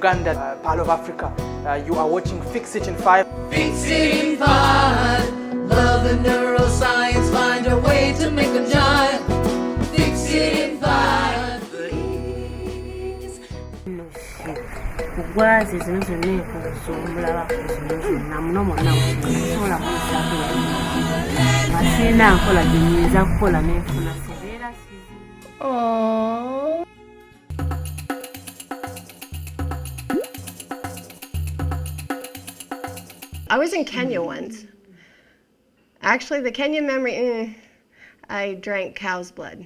Uganda, part of Africa. You are watching Fix It in 5. Fix It in 5. Love and neuroscience, find a way to make them jive. Fix It in 5. Kugwazi zino zonna enkuzo omulaba zino zonna muno mwonna sobola kuzisaako basina nkola gyenyinza kukola n'enfuna sebeera Aww. I was in Kenya once. Actually, the Kenyan memory, I drank cow's blood.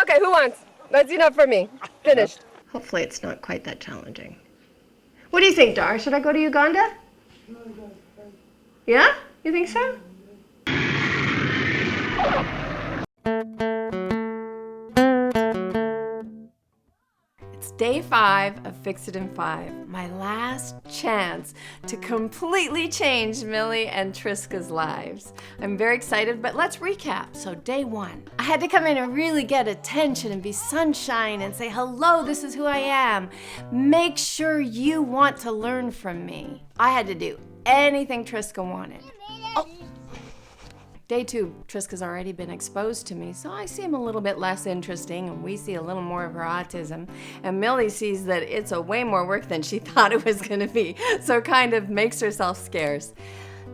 Okay, who wants? That's enough for me. Finished. Hopefully it's not quite that challenging. What do you think, Dar? Should I go to Uganda? Yeah? You think so? It's day 5 of Fix It in 5, my last chance to completely change Milly and Trisca's lives. I'm very excited, but let's recap. So day 1, I had to come in and really get attention and be sunshine and say, hello, this is who I am. Make sure you want to learn from me. I had to do anything Trisca wanted. Oh. Day 2, Trisca's already been exposed to me, so I seem a little bit less interesting and we see a little more of her autism. And Milly sees that it's a way more work than she thought it was gonna be, so kind of makes herself scarce.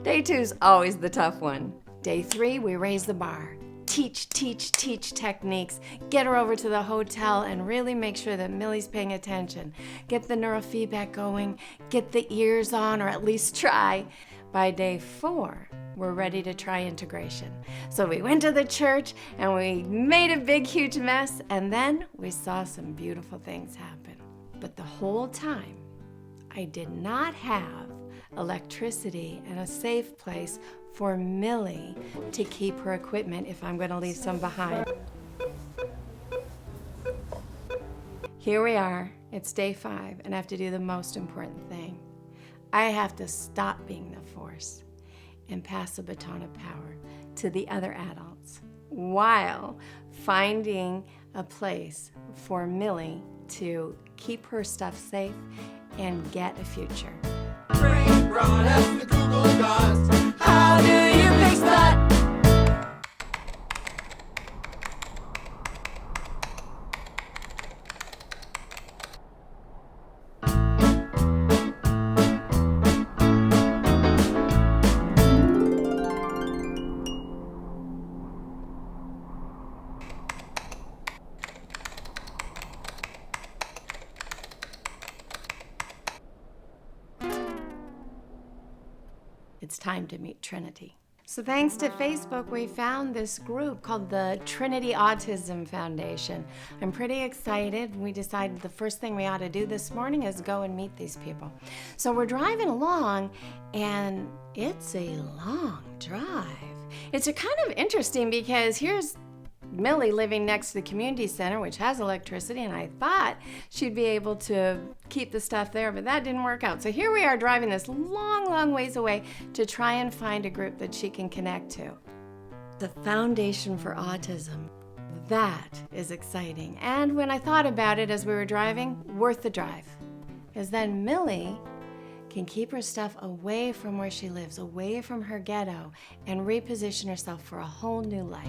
Day 2's always the tough one. Day 3, we raise the bar. Teach techniques, get her over to the hotel and really make sure that Milly's paying attention. Get the neurofeedback going, get the ears on, or at least try. By day 4, we're ready to try integration. So we went to the church and we made a big, huge mess, and then we saw some beautiful things happen. But the whole time, I did not have electricity and a safe place for Milly to keep her equipment if I'm gonna leave some behind. Here we are, it's day 5, and I have to do the most important thing. I have to stop being the force and pass the baton of power to the other adults while finding a place for Milly to keep her stuff safe and get a future. Brain brought us the Google Docs. How do you fix that? It's time to meet Trinity. So thanks to Facebook, we found this group called the Trinity Autism Foundation. I'm pretty excited. We decided the first thing we ought to do this morning is go and meet these people. So we're driving along, and it's a long drive. It's a kind of interesting because here's Milly living next to the community center, which has electricity, and I thought she'd be able to keep the stuff there, but that didn't work out. So here we are driving this long ways away to try and find a group that she can connect to. The Foundation for Autism. That is exciting. And when I thought about it as we were driving, worth the drive. Because then Milly can keep her stuff away from where she lives, away from her ghetto, and reposition herself for a whole new life.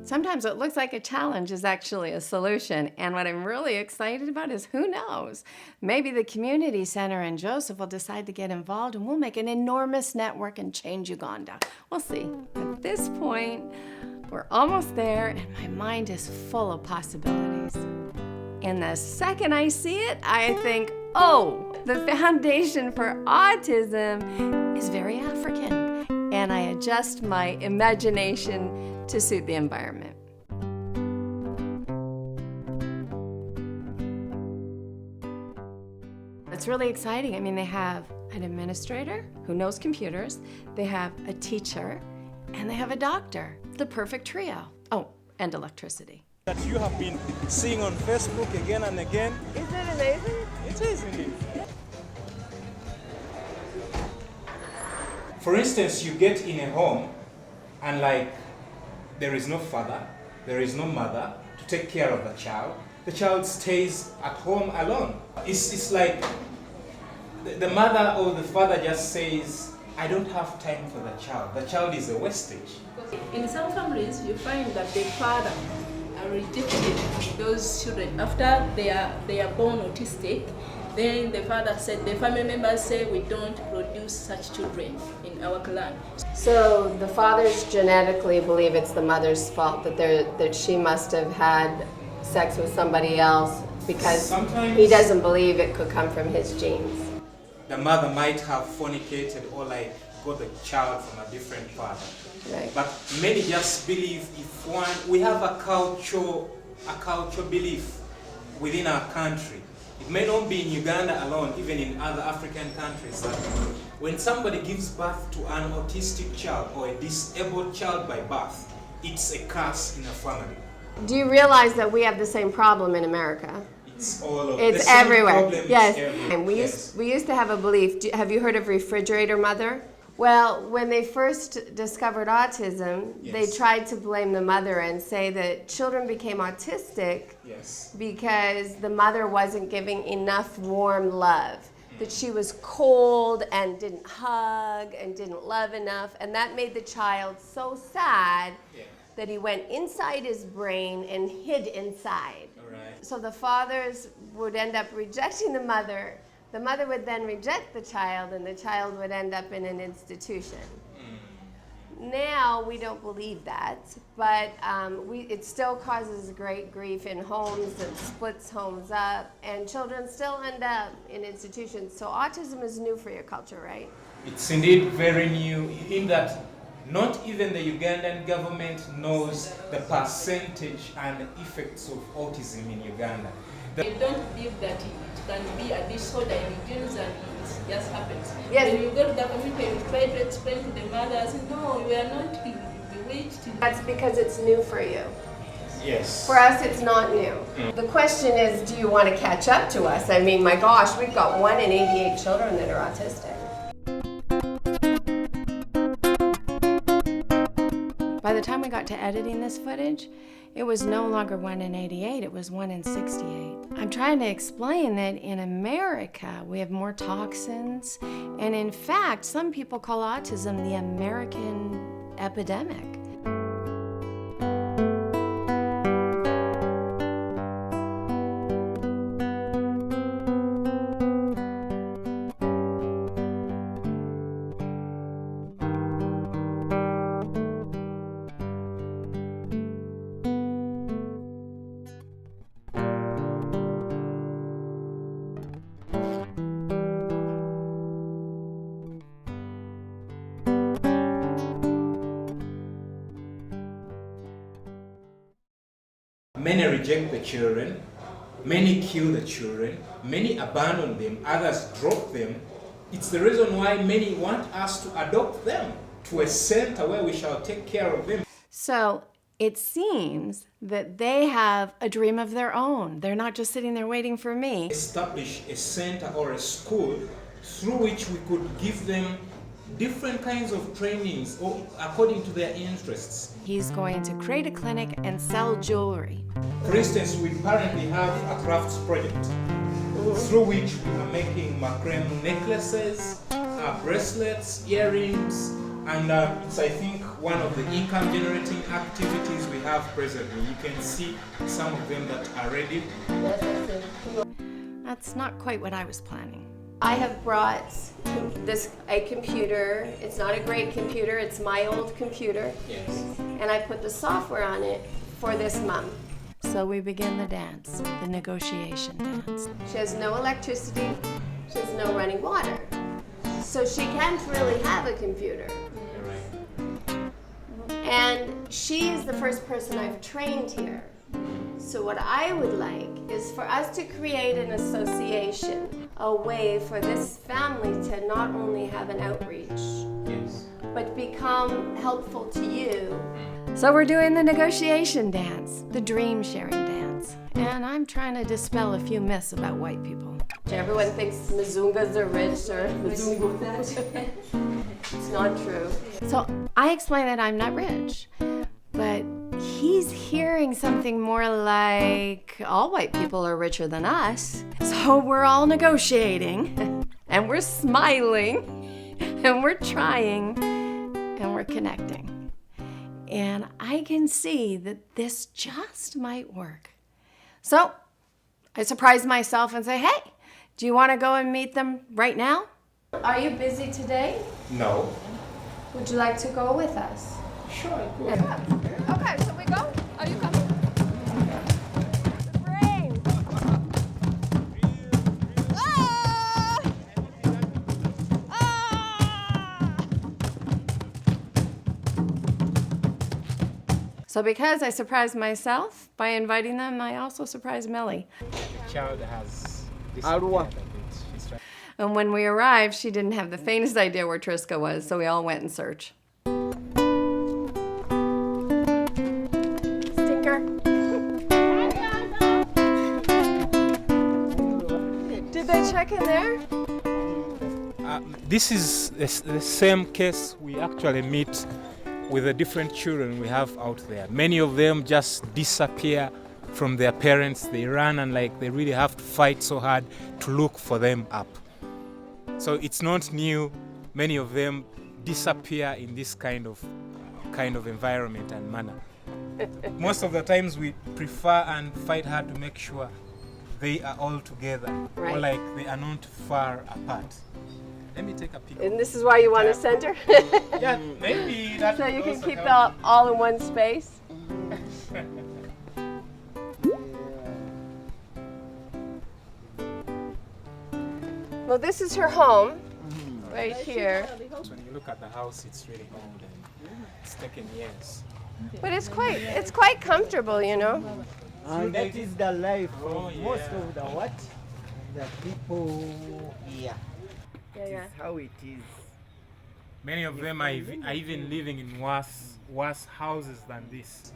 Sometimes what looks like a challenge is actually a solution. And what I'm really excited about is, who knows? Maybe the community center and Joseph will decide to get involved and we'll make an enormous network and change Uganda. We'll see. At this point, we're almost there and my mind is full of possibilities. And the second I see it, I think, oh, the Foundation for Autism is very African. And I adjust my imagination to suit the environment. it's really exciting. I mean, they have an administrator who knows computers, they have a teacher, and they have a doctor. The perfect trio. Oh, and electricity. That you have been seeing on Facebook again and again. Isn't it amazing? It is indeed. For instance, you get in a home and like there is no father, there is no mother to take care of the child. The child stays at home alone. It's like the mother or the father just says, I don't have time for the child. The child is a wastage. In some families, you find that the father rejected those children after they are born autistic. Then the father said, the family members say, we don't produce such children in our clan. So the fathers genetically believe it's the mother's fault, that she must have had sex with somebody else because Sometimes he doesn't believe it could come from his genes. the mother might have fornicated or like got the child from a different father. Right. But many just believe we have a culture belief within our country. It may not be in Uganda alone, even in other African countries, that when somebody gives birth to an autistic child or a disabled child by birth, it's a curse in a family. Do you realize that we have the same problem in America? It's all over. It's the same everywhere. problem is Yes. everywhere. And we used to have a belief. Have you heard of refrigerator mother? Well, when they first discovered autism, they Yes. tried to blame the mother and say that children became autistic Yes. because the mother wasn't giving enough warm love, that she was cold and didn't hug and didn't love enough, and that made the child so sad Yeah. that he went inside his brain and hid inside. All right. So the fathers would end up rejecting the mother would then reject the child, and the child would end up in an institution. Now we don't believe that, but it still causes great grief in homes and splits homes up, and children still end up in institutions. So autism is new for your culture, right? It's indeed very new in that not even the Ugandan government knows the percentage and effects of autism in Uganda. You don't believe that it can be a disorder in the genes and it just happens. Yes. When you go to the community and try to explain to the mothers, no, we are not bewitched. That's because it's new for you. Yes. For us, it's not new. The question is, do you want to catch up to us? I mean, my gosh, we've got 1 in 88 children that are autistic. By the time we got to editing this footage, it was no longer 1 in 88, it was 1 in 68. I'm trying to explain that in America, we have more toxins, and in fact, some people call autism the American epidemic. Many reject the children, many kill the children, many abandon them, others drop them. It's the reason why many want us to adopt them to a center where we shall take care of them. So it seems that they have a dream of their own. They're not just sitting there waiting for me. Establish a center or a school through which we could give them different kinds of trainings or according to their interests. He's going to create a clinic and sell jewelry. For instance, we currently have a crafts project through which we are making macrame necklaces, bracelets, earrings, and it's, I think, one of the income generating activities we have presently. You can see some of them that are ready. That's not quite what I was planning. I have brought a computer. It's not a great computer, it's my old computer. Yes. And I put the software on it for this mom. So we begin the dance, the negotiation dance. She has no electricity, she has no running water. So she can't really have a computer. And she is the first person I've trained here. So what I would like is for us to create an association a way for this family to not only have an outreach, Yes. but become helpful to you. So we're doing the negotiation dance, the dream sharing dance. And I'm trying to dispel a few myths about white people. Everyone thinks Mzungas are rich or Mzungu. It's not true. So I explain that I'm not rich, but he's hearing something more like all white people are richer than us. So we're all negotiating and we're smiling and we're trying and we're connecting. And I can see that this just might work. So I surprise myself and say, hey, do you want to go and meet them right now? Are you busy today? No. Would you like to go with us? Sure, go. Okay, so we go? Are you coming? Rain. So because I surprised myself by inviting them, I also surprised Milly. The child has disappeared a bit. She's trying. And when we arrived, she didn't have the faintest idea where Trisca was, so we all went in search. Stinker. Did they check in there? This is the same case we actually meet with the different children we have out there. Many of them just disappear from their parents. They run and they really have to fight so hard to look for them up. So it's not new. Many of them disappear in this kind of environment and manner. Most of the times we prefer and fight hard to make sure they are all together, Right. or they are not far apart. Let me take a picture. And this is why you want a center? Yeah, maybe that So would you can also keep help. all in one space? Well, this is her home, right here. When you look at the house, it's really old and it's taken years. But it's quite comfortable, you know? And that is the life of Oh, most yeah. of the people here. Yeah, yeah. How it is. Many of them are even living in worse houses than this.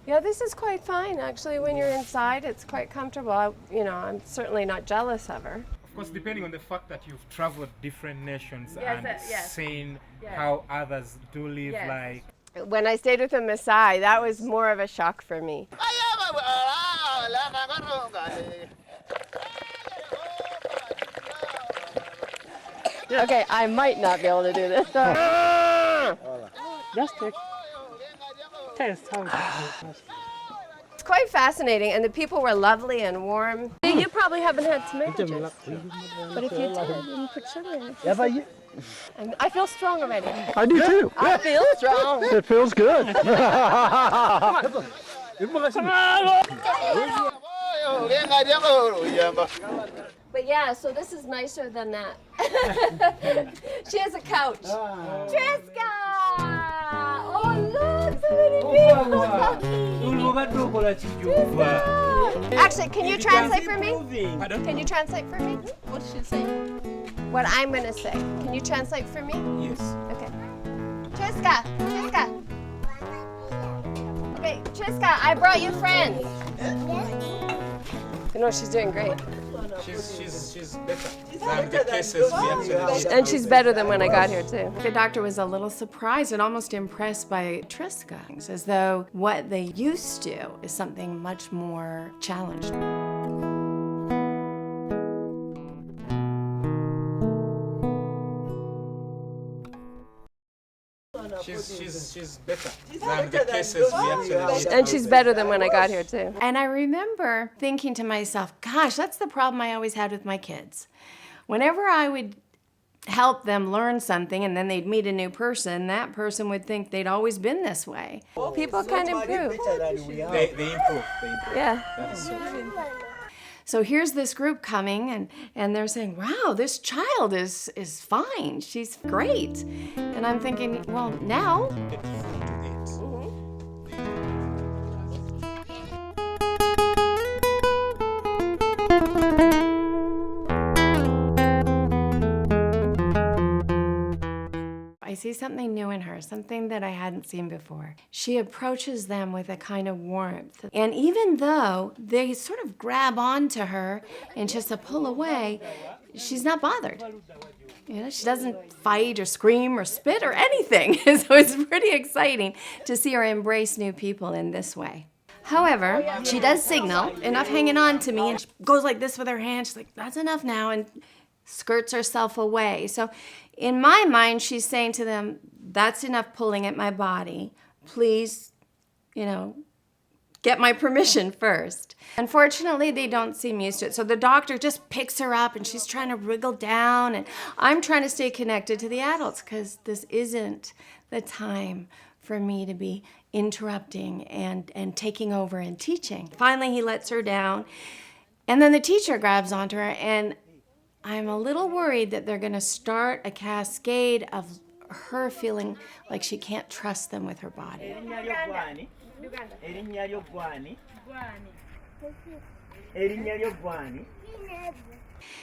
Yeah, this is quite fine, actually. When you're inside, it's quite comfortable. I'm certainly not jealous of her. Of course, depending on the fact that you've traveled different nations Yes, and yes. seen Yes. how others do live Yes. When I stayed with a Maasai, that was more of a shock for me. Okay, I might not be able to do this. Just test how It's quite fascinating, and the people were lovely and warm. You probably haven't had tomatoes, but if you did, you put sugar in it. Yeah, but you, I feel strong already. I do too. I feel strong. It feels good. But yeah, so this is nicer than that. She has a couch. Trisca! Oh, look, so many people. Actually, can you translate for me? Pardon? Can you translate for me? What did she say? What I'm gonna say. Can you translate for me? Yes. Okay. Trisca! Trisca! Okay, Trisca, I brought you friends. You know, she's doing great. She's better than the cases we actually And she's better than when I got here, too. The doctor was a little surprised and almost impressed by Trisca, as though what they used to is something much more challenged. She's better than the cases we actually And she's better than when I got here, too. And I remember thinking to myself, gosh, that's the problem I always had with my kids. Whenever I would help them learn something and then they'd meet a new person, that person would think they'd always been this way. People can improve. They improve. Yeah. That is so true. So here's this group coming and they're saying, wow, this child is fine. She's great. And I'm thinking, well, now Get food to eat. I see something new in her, something that I hadn't seen before. She approaches them with a kind of warmth. And even though they sort of grab onto her and just to pull away, she's not bothered. You know, she doesn't fight or scream or spit or anything. So it's pretty exciting to see her embrace new people in this way. However, she does signal, enough hanging on to me, and she goes like this with her hand. She's like, that's enough now, and skirts herself away. So in my mind, she's saying to them, that's enough pulling at my body. Please, you know, get my permission first. Unfortunately, they don't seem used to it. So the doctor just picks her up and she's trying to wriggle down, and I'm trying to stay connected to the adults because this isn't the time for me to be interrupting and taking over and teaching. Finally, he lets her down, and then the teacher grabs onto her, and I'm a little worried that they're going to start a cascade of her feeling like she can't trust them with her body.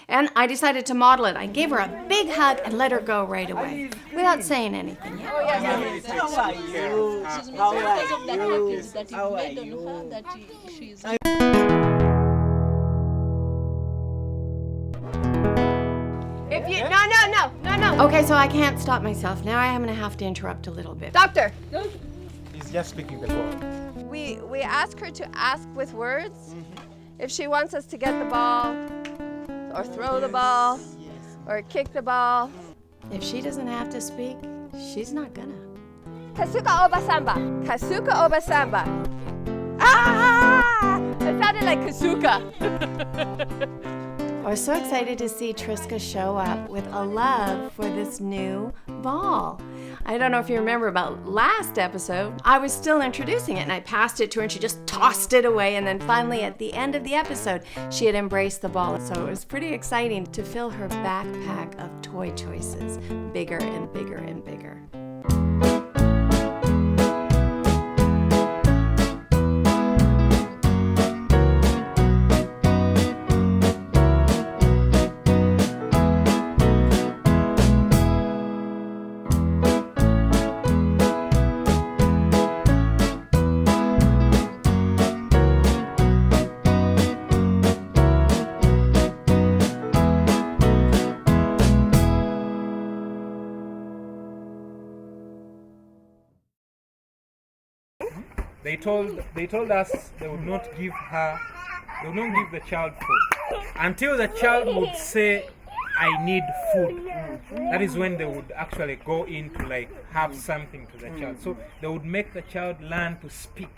And I decided to model it. I gave her a big hug and let her go right away without saying anything yet. No. Okay, so I can't stop myself. Now I am going to have to interrupt a little bit. Doctor! He's just speaking the ball. We ask her to ask with words if she wants us to get the ball, or throw the ball, or kick the ball. If she doesn't have to speak, she's not gonna. Kasuka oba samba. Kasuka oba samba. Ah! It sounded like Kasuka. I was so excited to see Trisca show up with a love for this new ball. I don't know if you remember about last episode, I was still introducing it and I passed it to her and she just tossed it away, and then finally at the end of the episode, she had embraced the ball. So it was pretty exciting to fill her backpack of toy choices bigger and bigger and bigger. They told us they would not give the child food until the child would say, I need food. That is when they would actually go in to like have something to the child. So they would make the child learn to speak.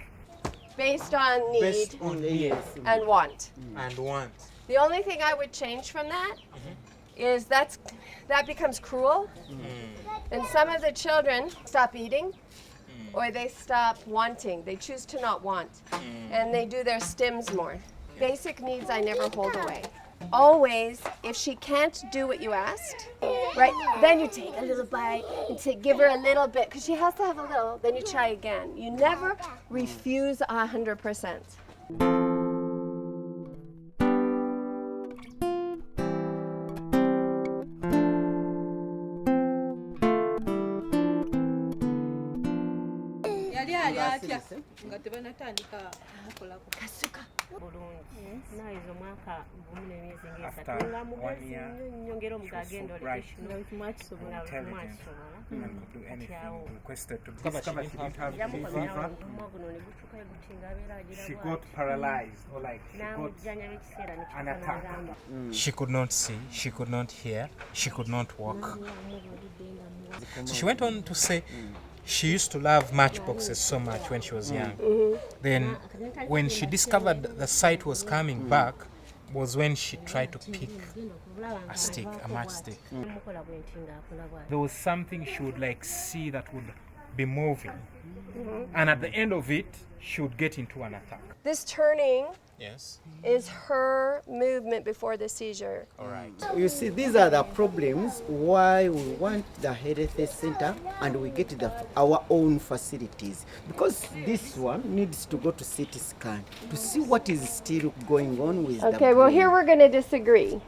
Based on need and want. And want. The only thing I would change from that is that becomes cruel. And some of the children stop eating, or they stop wanting. They choose to not want. And they do their stims more. Basic needs I never hold away. Always, if she can't do what you asked, right, then you take a little bite and give her a little bit, because she has to have a little, then you try again. You never refuse 100%. naizo mwaka gumu n'emyezi ng'esatu After nga 1 mugezi year, nyongera omugagenda intelligent and could do anything requested to discover she didn't have fever. She got paralyzed, or like she got an attack. She could not see, she could not hear, she could not walk. So she went on to say she used to love matchboxes so much when she was young. Then when she discovered the sight was coming back was when she tried to pick a stick, a matchstick. There was something she would like see that would be moving. And at the end of it, she would get into an attack. This turning Yes. is her movement before the seizure. All right. You see, these are the problems why we want the health center and we get our own facilities. Because this one needs to go to CT scan to see what is still going on with the Okay, well brain. here we're going to disagree.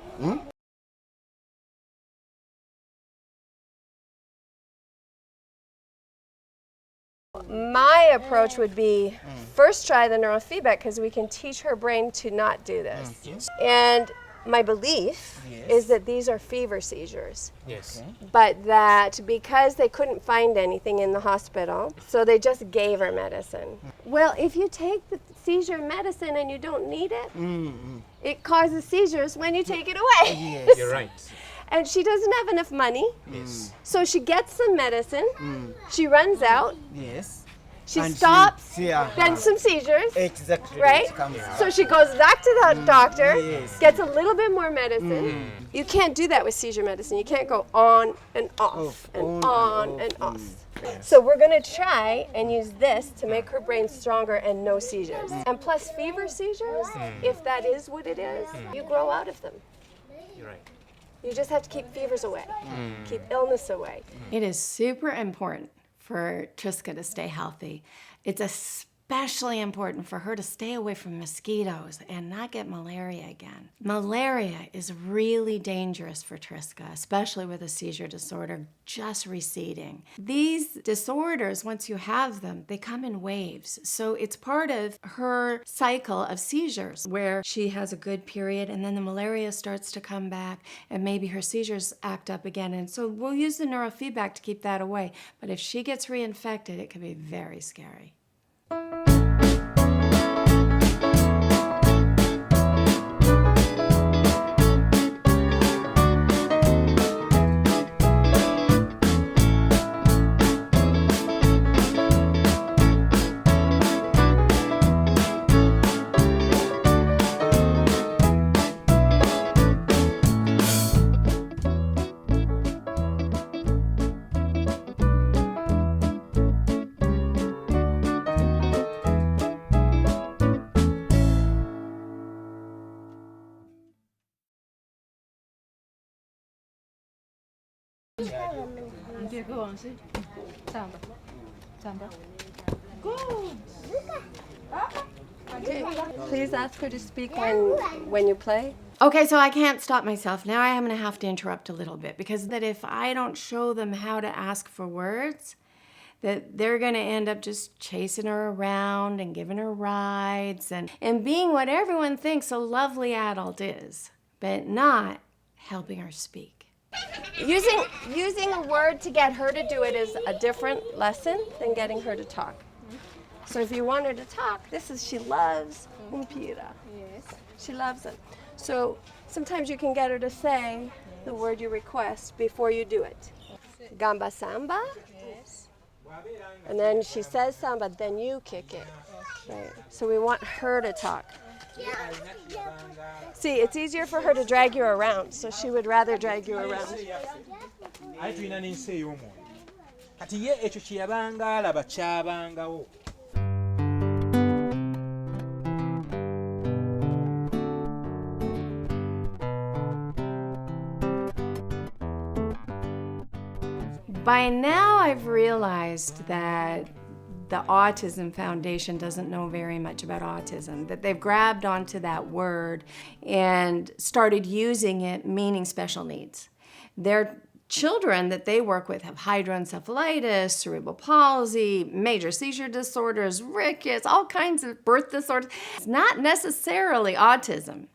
My approach would be first try the neurofeedback because we can teach her brain to not do this. And my belief is that these are fever seizures. Yes. But that because they couldn't find anything in the hospital, so they just gave her medicine. Well, if you take the seizure medicine and you don't need it, it causes seizures when you take it away. Yes. You're right. And she doesn't have enough money, Yes. so she gets some medicine, she runs out, Yes. she And stops, yeah. then some seizures, Exactly. right? It comes So she goes back to the doctor, Yes. gets a little bit more medicine. You can't do that with seizure medicine. You can't go on and off and on and off. So we're going to try and use this to make her brain stronger and no seizures. And plus fever seizures, if that is what it is, you grow out of them. You're right. You just have to keep fevers away, keep illness away. It is super important for Trisca to stay healthy. It's especially important for her to stay away from mosquitoes and not get malaria again. Malaria is really dangerous for Trisca, especially with a seizure disorder just receding. These disorders, once you have them, they come in waves. So it's part of her cycle of seizures where she has a good period and then the malaria starts to come back and maybe her seizures act up again. And so we'll use the neurofeedback to keep that away. But if she gets reinfected, it can be very scary. Please ask her to speak when you play. Okay, so I can't stop myself. Now I'm going to have to interrupt a little bit because that if I don't show them how to ask for words, that they're going to end up just chasing her around and giving her rides and being what everyone thinks a lovely adult is, but not helping her speak. Using a word to get her to do it is a different lesson than getting her to talk. So if you want her to talk, she loves umpira. Yes. She loves it. So sometimes you can get her to say the word you request before you do it. Gamba samba. Yes. And then she says samba, then you kick it. Right. So we want her to talk. See, it's easier for her to drag you around, so she would rather drag you around. By now I've realized that the Autism Foundation doesn't know very much about autism, that they've grabbed onto that word and started using it meaning special needs. Their children that they work with have hydroencephalitis, cerebral palsy, major seizure disorders, rickets, all kinds of birth disorders. It's not necessarily autism.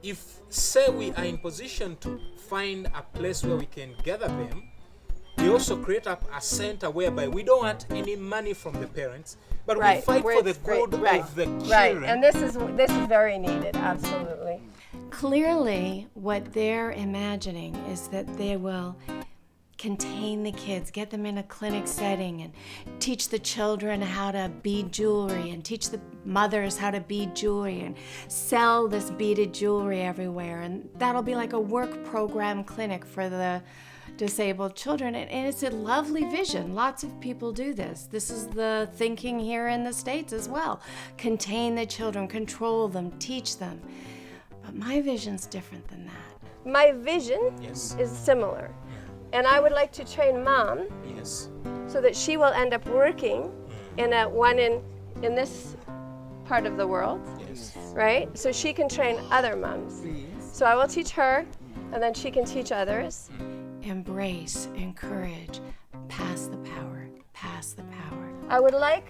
If, say, we are in position to find a place where we can gather them, we also create up a center whereby we don't want any money from the parents, but we fight for the good of the children. Right, and this is very needed, absolutely. Clearly, what they're imagining is that they will contain the kids, get them in a clinic setting and teach the children how to bead jewelry and teach the mothers how to bead jewelry and sell this beaded jewelry everywhere. And that'll be like a work program clinic for the disabled children, and it's a lovely vision. Lots of people do this. This is the thinking here in the States as well. Contain the children, control them, teach them. But my vision's different than that. My vision is similar, and I would like to train Mom so that she will end up working in this part of the world, right? So she can train other moms. So I will teach her, and then she can teach others. Embrace, encourage, pass the power. pass the power. I would like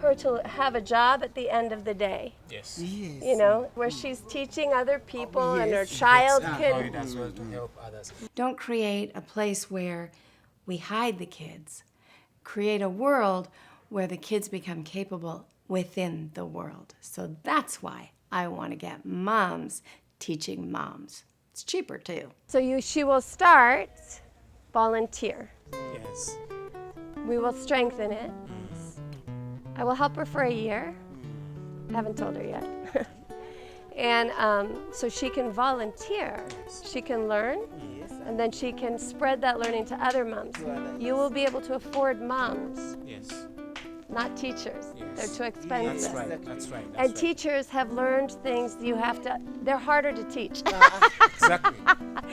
her to have a job at the end of the day. Yes. You know, where she's teaching other people and her child can. As well to help others. Don't create a place where we hide the kids. Create a world where the kids become capable within the world. So that's why I want to get moms teaching moms. It's cheaper too. So she will start volunteer. Yes. We will strengthen it. I will help her for a year. I haven't told her yet. And so she can volunteer. She can learn, and then she can spread that learning to other moms. You will be able to afford moms, Yes. not teachers. Yes. They're too expensive. That's right. That's right. And teachers have learned things they're harder to teach. Exactly.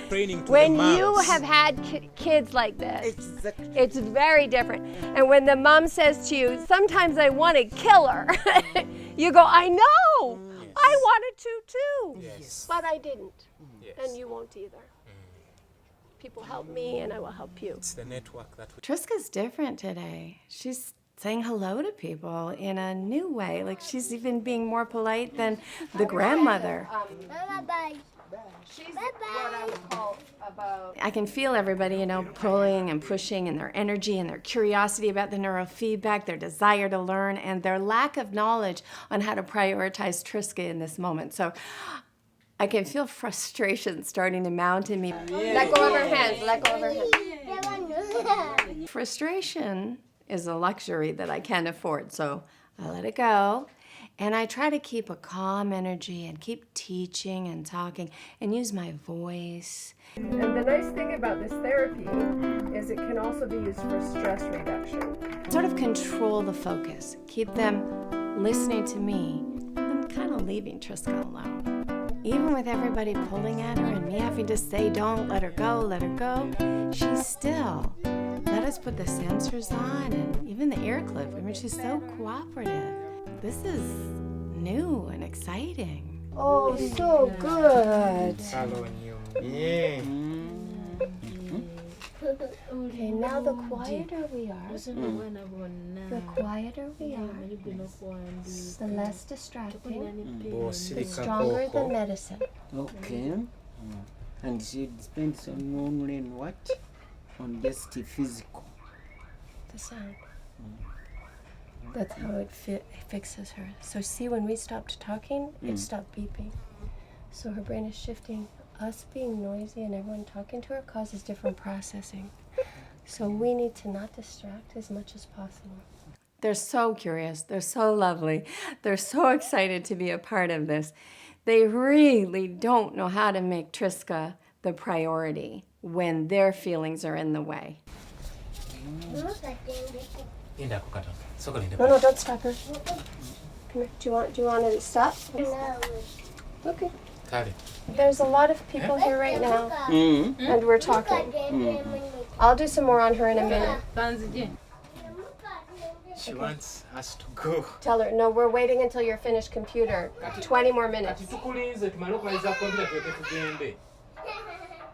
Training to When the moms. you have had kids like this, Exactly. it's very different. And when the mom says to you, sometimes I want to kill her, you go, I know, I wanted to too, Yes. but I didn't. Yes. And you won't either. People help me and I will help you. It's the network that we... Triska's different today. She's saying hello to people in a new way. Like she's even being more polite than the grandmother. She's what I would call about. I can feel everybody, you know, pulling and pushing, and their energy and their curiosity about the neurofeedback, their desire to learn, and their lack of knowledge on how to prioritize Trisca in this moment. So I can feel frustration starting to mount in me. Let go of her hands, let go of her hands. Frustration is a luxury that I can't afford, so I let it go. And I try to keep a calm energy and keep teaching and talking and use my voice. And the nice thing about this therapy is it can also be used for stress reduction. Sort of control the focus, keep them listening to me and kind of leaving Trisca alone. Even with everybody pulling at her and me having to say, don't let her go, she's still let us put the sensors on and even the ear clip. I mean, she's so cooperative. This is new and exciting. Oh, so good. Following you. Yeah. Okay, now the quieter we are, the quieter we are, the less distracting, the stronger the medicine. Okay. And she depends on only on what? On just the physical. The sound. That's how it fixes her. So see, when we stopped talking, it stopped beeping. So her brain is shifting. Us being noisy and everyone talking to her causes different processing. So we need to not distract as much as possible. They're so curious. They're so lovely. They're so excited to be a part of this. They really don't know how to make Trisca the priority when their feelings are in the way. No, don't stop her. Come here. Do you want to stop? No. Okay. Kale. There's a lot of people here right now, and we're talking. I'll do some more on her in a minute. She wants us to go. Tell her, no, we're waiting until you're finished computer. 20 more minutes.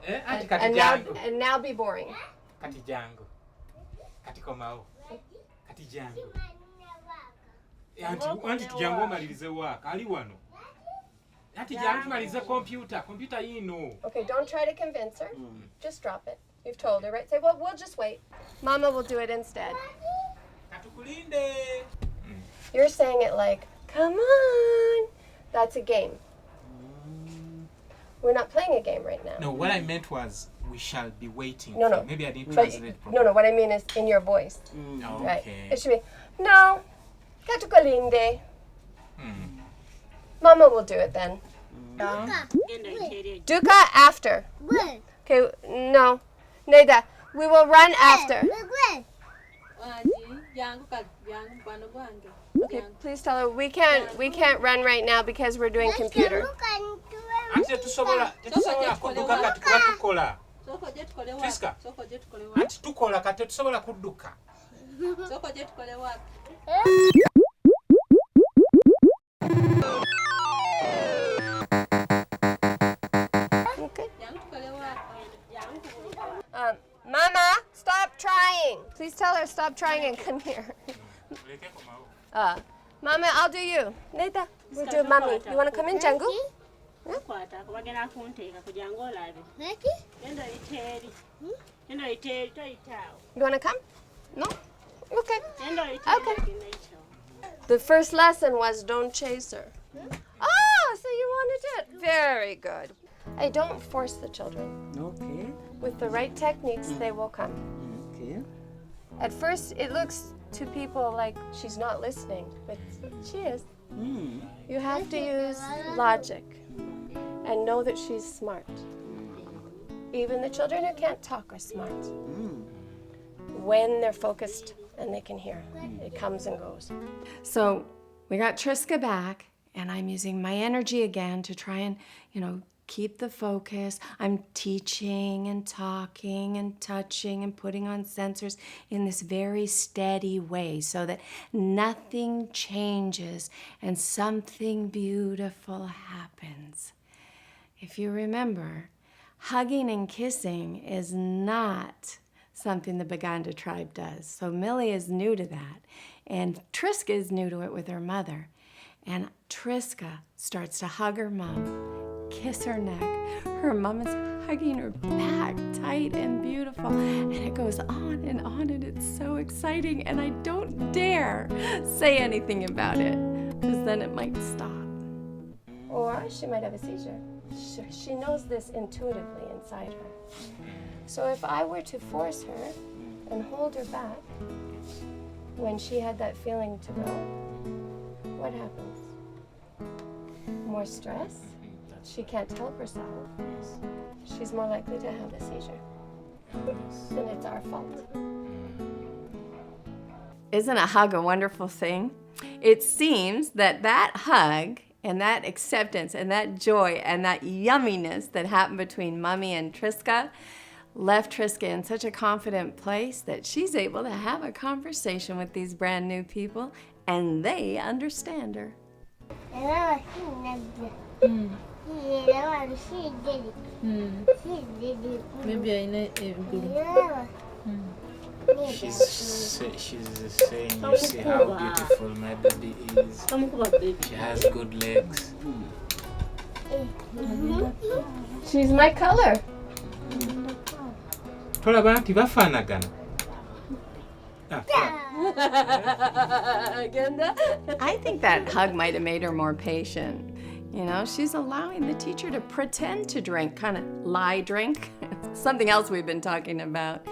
And now be boring. Kati jangu. Kati komao. Kati jangu. Anti tujangu omalirize waka. Ali wano. Anti jangu tumalirize computer. Computer yino. Okay, don't try to convince her. Just drop it. You've told her, right? Say, well, we'll just wait. Mama will do it instead. Katukulinde. You're saying it like, come on. That's a game. We're not playing a game right now. No, what I meant was we shall be waiting. No. Maybe I didn't But, translate properly. no, what I mean is in your voice. Okay. Right? It should be, no, katukalinde. Mama will do it then. Duka after. Okay, no. Neda, we will run after. Okay, please tell her we can't run right now because we're doing computer. Anti tusobola kudduka kati kuba tukola. Trisca. Anti tukola kati tusobola kudduka. Please tell her stop trying and come here. Mama, I'll do you. Neta, we'll do Mommy. You want to come in, Jangu? You want to come? No? Okay. Okay. The first lesson was don't chase her. Oh, so you wanted it. Very good. Hey, don't force the children. Okay. With the right techniques, they will come. Okay. At first, it looks to people like she's not listening, but she is. You have to use logic and know that she's smart. Even the children who can't talk are smart. When they're focused and they can hear, it comes and goes. So we got Trisca back, and I'm using my energy again to try and, keep the focus. I'm teaching and talking and touching and putting on sensors in this very steady way so that nothing changes and something beautiful happens. If you remember, hugging and kissing is not something the Baganda tribe does. So Milly is new to that, and Trisca is new to it with her mother. And Trisca starts to hug her mom, kiss her neck. Her mom is hugging her back tight and beautiful. And it goes on, and it's so exciting. And I don't dare say anything about it, because then it might stop. Or she might have a seizure. She knows this intuitively inside her. So if I were to force her and hold her back when she had that feeling to go, what happens? More stress? She can't help herself. She's more likely to have a seizure. And it's our fault. Isn't a hug a wonderful thing? It seems that hug and that acceptance and that joy and that yumminess that happened between Mommy and Trisca left Trisca in such a confident place that she's able to have a conversation with these brand new people, and they understand her. Maybe I know She's saying, you see how beautiful my baby is. She has good legs. She's my color. Bafanagana. I think that hug might have made her more patient. She's allowing the teacher to pretend to drink, kind of lie drink. Something else we've been talking about.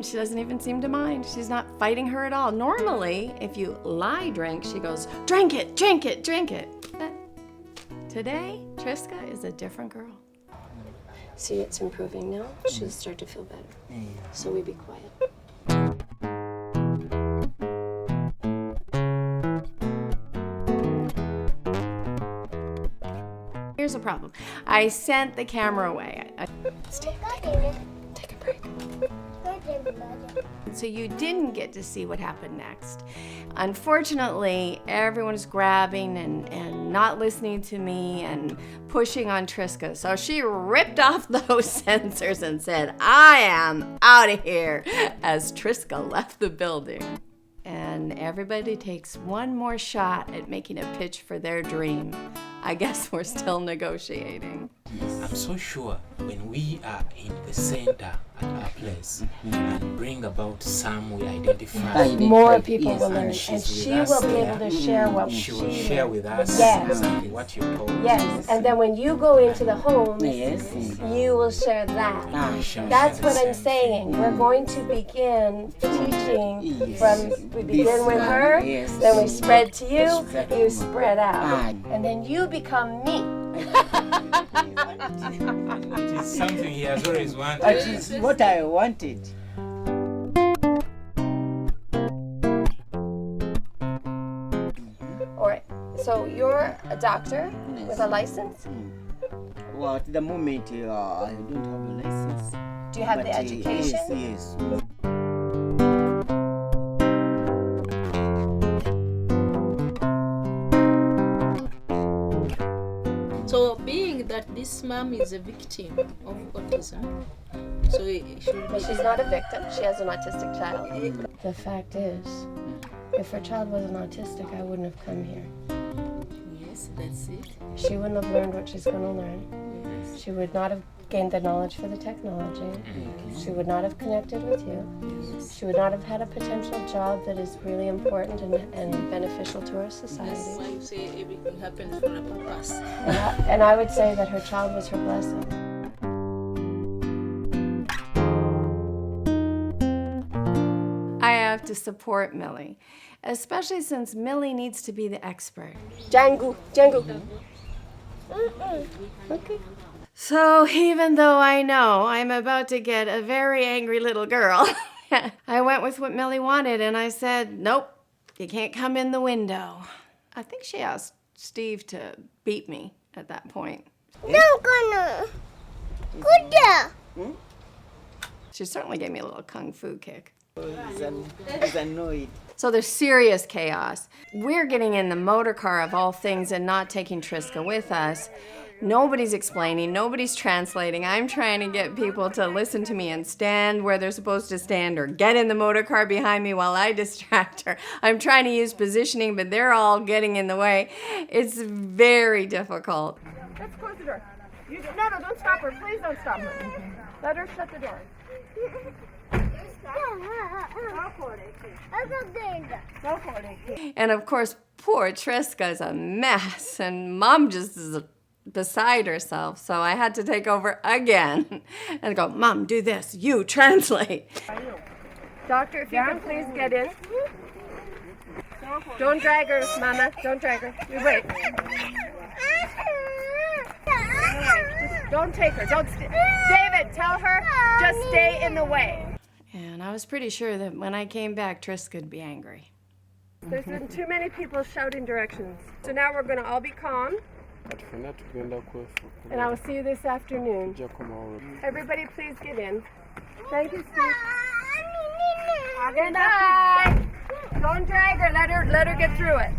She doesn't even seem to mind. She's not fighting her at all. Normally, if you lie drink, she goes, drink it, drink it, drink it. But today, Trisca is a different girl. See, it's improving now. She'll start to feel better. So we be quiet. Here's a problem. I sent the camera away. Take a break. So you didn't get to see what happened next. Unfortunately, everyone is grabbing and not listening to me and pushing on Trisca. So she ripped off those sensors and said, I am out of here, as Trisca left the building. And everybody takes one more shot at making a pitch for their dream. I guess we're still negotiating. I'm so sure when we are in the center at our place and bring about some we identify, more people will learn, and she's she with us will be there. able to share what She will share learned. with us Yes. exactly what you told Yes, and then when you go into the homes, Yes. you will share that. Share That's the what I'm same saying. We're going to begin teaching Yes. from, we begin with her, Yes. then we spread to you, Exactly. you spread out. Ah. And then you become me. It is something he has always wanted. That is what I wanted. All right, so you're a doctor with a license? Well, at the moment, I don't have a license. Do you have But, the education? Yes. So being that this mom is a victim of autism, So it should But be. she's not a victim. She has an autistic child. The fact is, if her child wasn't autistic, I wouldn't have come here. Yes, that's it. She wouldn't have learned what she's going to learn. Yes. She would not have gained the knowledge for the technology. She would not have connected with you. She would not have had a potential job that is really important and beneficial to our That's society. why you say everything happens for a purpose. And I would say that her child was her blessing. I have to support Milly, especially since Milly needs to be the expert. Django. Okay. So even though I know I'm about to get a very angry little girl, I went with what Milly wanted and I said, nope, you can't come in the window. I think she asked Steve to beat me at that point. She certainly gave me a little kung fu kick. He's annoyed. So there's serious chaos. We're getting in the motor car of all things and not taking Trisca with us. Nobody's explaining, nobody's translating. I'm trying to get people to listen to me and stand where they're supposed to stand or get in the motor car behind me while I distract her. I'm trying to use positioning, but they're all getting in the way. It's very difficult. Let's close the door. No, don't stop her. Please don't stop her. Let her shut the door. And of course, poor Trisca's a mess, and Mom just is beside herself. So I had to take over again and go, Mom, do this. You translate. Doctor, if you can please get in. Don't drag her, Mama. Don't drag her. You wait. Just don't take her. David, tell her, just stay in the way. And I was pretty sure that when I came back, Trisca'd be angry. There's been too many people shouting directions. So now we're going to all be calm. And I will see you this afternoon. Everybody please get in. Thank you, Steve. Good night. Don't drag her. Let her get through it.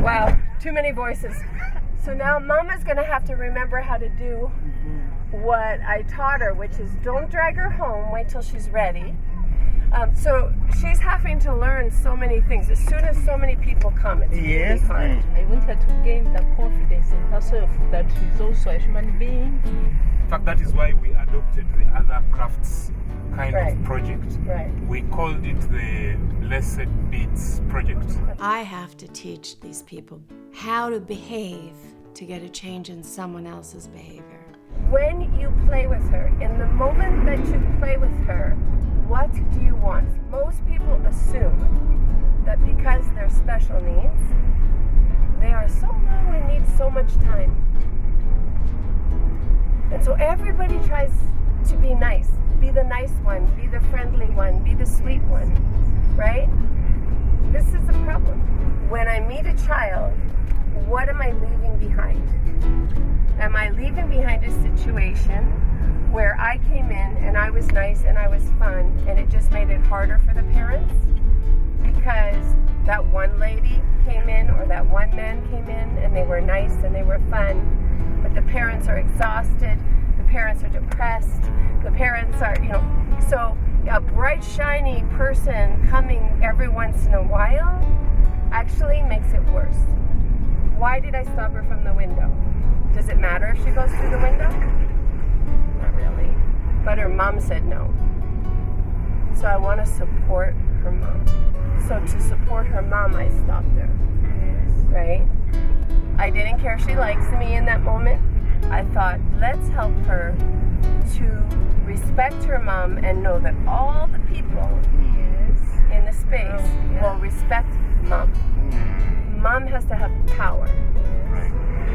Wow, too many voices. So now Mama's going to have to remember how to do what I taught her, which is don't drag her home, wait till she's ready. So she's having to learn so many things. As soon as so many people come, it's really hard. I want her to gain the confidence in herself that she's also a human being. In fact, that is why we adopted the other crafts kind Right. of project. Right. We called it the Blessed Beats Project. I have to teach these people how to behave to get a change in someone else's behavior. When you play with her, in the moment that you play with her, what do you want? Most people assume that because they're special needs, they are so low and need so much time. And so everybody tries to be nice, be the nice one, be the friendly one, be the sweet one, right? This is a problem. When I meet a child, what am I leaving behind? Am I leaving behind a situation where I came in and I was nice and I was fun and it just made it harder for the parents? Because that one lady came in or that one man came in and they were nice and they were fun, but the parents are exhausted, the parents are depressed, the parents are, so a bright, shiny person coming every once in a while actually makes it worse. Why did I stop her from the window? Does it matter if she goes through the window? Not really. But her mom said no. So I want to support her mom. So to support her mom, I stopped her. Right? I didn't care if she likes me in that moment. I thought, let's help her to respect her mom and know that all the people in the space will respect mom. Mom has to have power.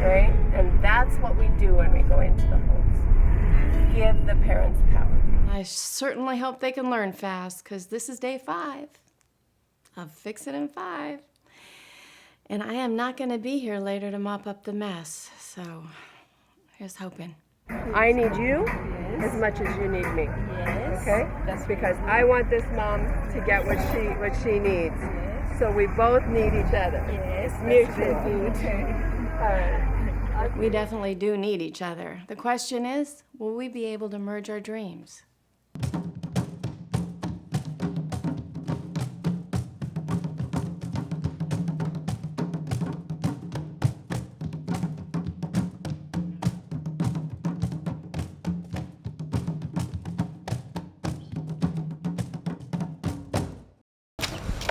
Right? And that's what we do when we go into the homes. Give the parents power. I certainly hope they can learn fast, because this is day 5 of Fix It in 5. And I am not going to be here later to mop up the mess, so here's hoping. I need you as much as you need me. Yes. Okay? That's because I want this mom to get what she needs. So we both need each other. Yes. Mutual. All right. We definitely do need each other. The question is, will we be able to merge our dreams?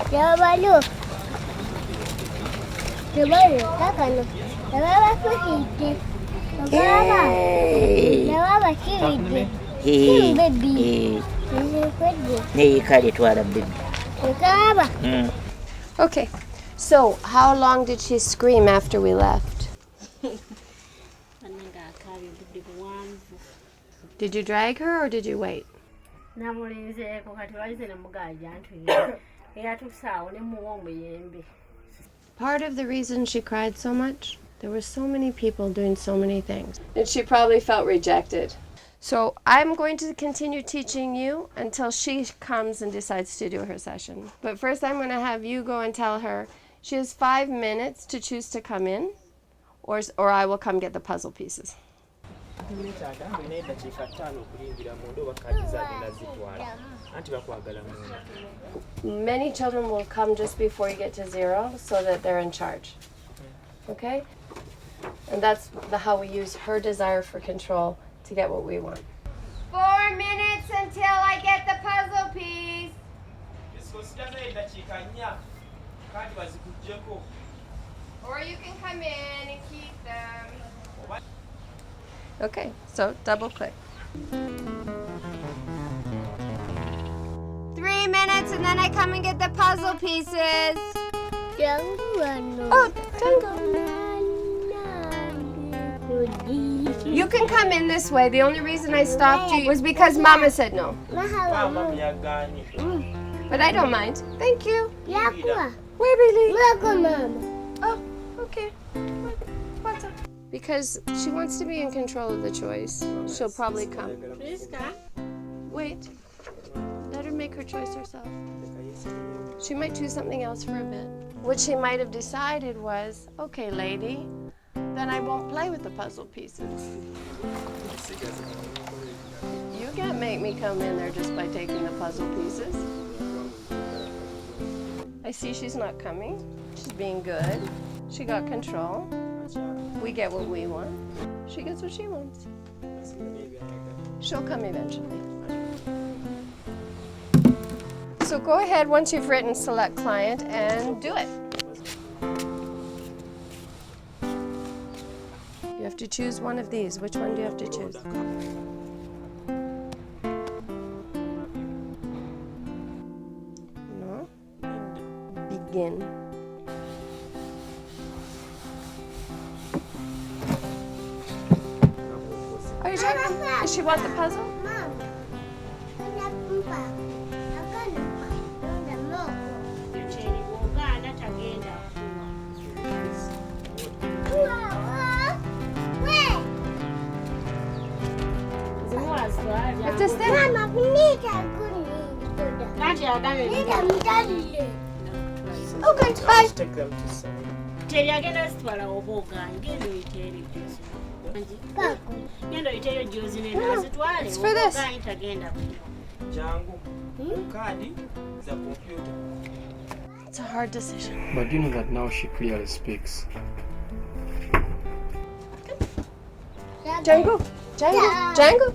Jawabannya. Jawabannya kakaknya. Jawab kita. Jawab. Jawab kita. Baby. Hey, kali twala baby. Jawab. Okay, so how long did she scream after we left? Did you drag her or did you wait? Namulinzeeko kati walize ne mugajja ntuyira era tusaawo ne muwa omuyembe. Part of the reason she cried so much, there were so many people doing so many things. And she probably felt rejected. So I'm going to continue teaching you until she comes and decides to do her session. But first I'm going to have you go and tell her she has 5 minutes to choose to come in, or I will come get the puzzle pieces. Many children will come just before you get to 0 so that they're in charge. Okay? And that's how we use her desire for control to get what we want. 4 minutes until I get the puzzle piece. Or you can come in and keep them. Okay, so double click. 3 minutes and then I come and get the puzzle pieces. Oh, you can come in this way. The only reason I stopped you was because Mama said no. But I don't mind. Thank you. Where, Billy? Oh, okay. What's up? Because she wants to be in control of the choice. She'll probably come. Wait. Let her make her choice herself. She might choose something else for a bit. What she might have decided was, okay, lady, then I won't play with the puzzle pieces. You can't make me come in there just by taking the puzzle pieces. I see she's not coming. She's being good. She got control. We get what we want. She gets what she wants. She'll come eventually. So go ahead once you've written select client and do it. You have to choose one of these. Which one do you have to choose? No? Begin. Are you talking? Does she want the puzzle? What's this? Okay, bye. Take them to side. It's for this. It's a hard decision. But you know that now she clearly speaks. Django, Django, Django.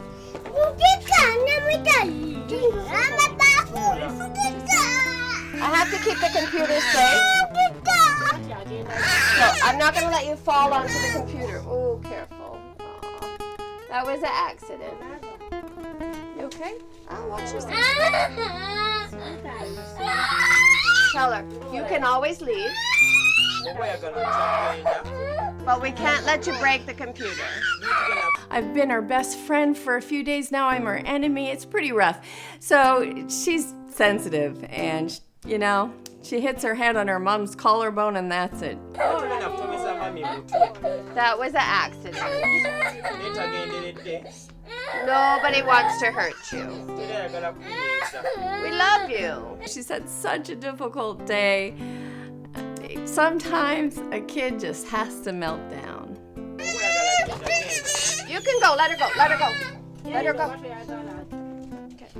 I have to keep the computer safe. So I'm not going to let you fall onto the computer. Oh, careful. Aw. That was an accident. You okay? I'll watch yourself. Tell her, you can always leave. But we can't let you break the computer. I've been her best friend for a few days now. I'm her enemy. It's pretty rough. So she's sensitive and, you know, she hits her head on her mom's collarbone and that's it. That was an accident. Nobody wants to hurt you. We love you. She's had such a difficult day. Sometimes a kid just has to melt down. can go. Let her go. Let her go. Let her go. Okay.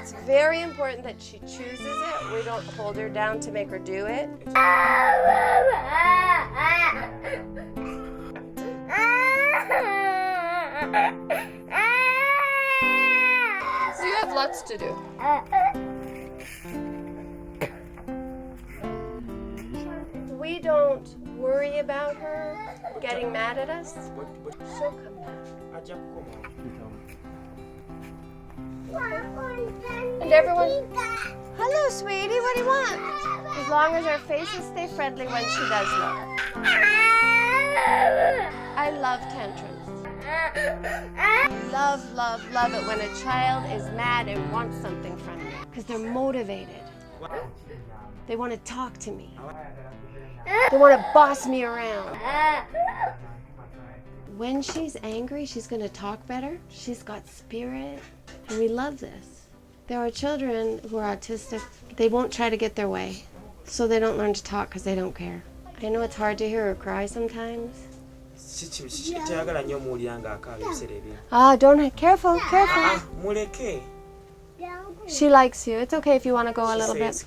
It's very important that she chooses it. We don't hold her down to make her do it. So you have lots to do. We don't worry about her getting mad at us. She'll come back. And everyone, hello, sweetie, what do you want? As long as her faces stay friendly when she does look. I love tantrums. Love, love, love it when a child is mad and wants something from me. Because they're motivated. They want to talk to me. They want to boss me around. When she's angry, she's going to talk better. She's got spirit. And we love this. There are children who are autistic. They won't try to get their way. So they don't learn to talk because they don't care. I know it's hard to hear her cry sometimes. Don't, careful, careful. She likes you. It's okay if you want to go a little bit.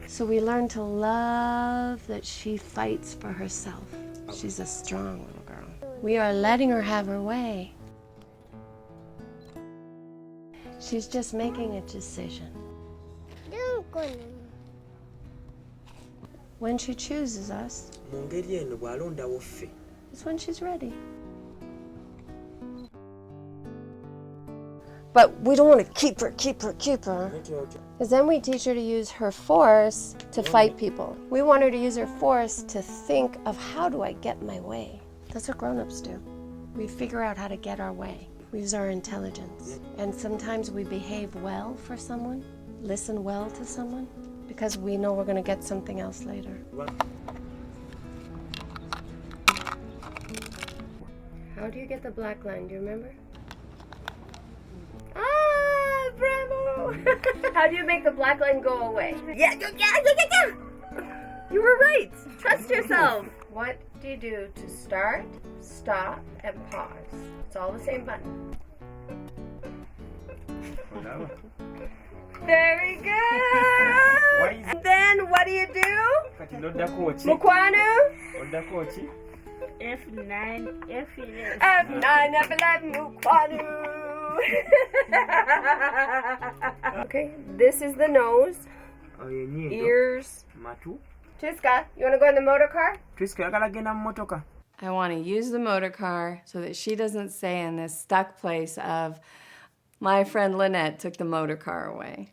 So we learn to love that she fights for herself. She's a strong little girl. We are letting her have her way. She's just making a decision. When she chooses us, it's when she's ready. But we don't want to keep her. Because then we teach her to use her force to fight people. We want her to use her force to think of how do I get my way. That's what grown-ups do. We figure out how to get our way. We use our intelligence. And sometimes we behave well for someone, listen well to someone, because we know we're going to get something else later. How do you get the black line? Do you remember? Ah, bravo! How do you make the black line go away? Yeah. You were right. Trust yourself. What do you do to start, stop, and pause? It's all the same button. Very good. Then what do you do? Mukwanu? F9, F11. F9, F11, Mukwanu. Okay, this is the nose, ears. Trisca, you want to go in the motor car? I want to use the motor car so that she doesn't stay in this stuck place of my friend Lynette took the motor car away.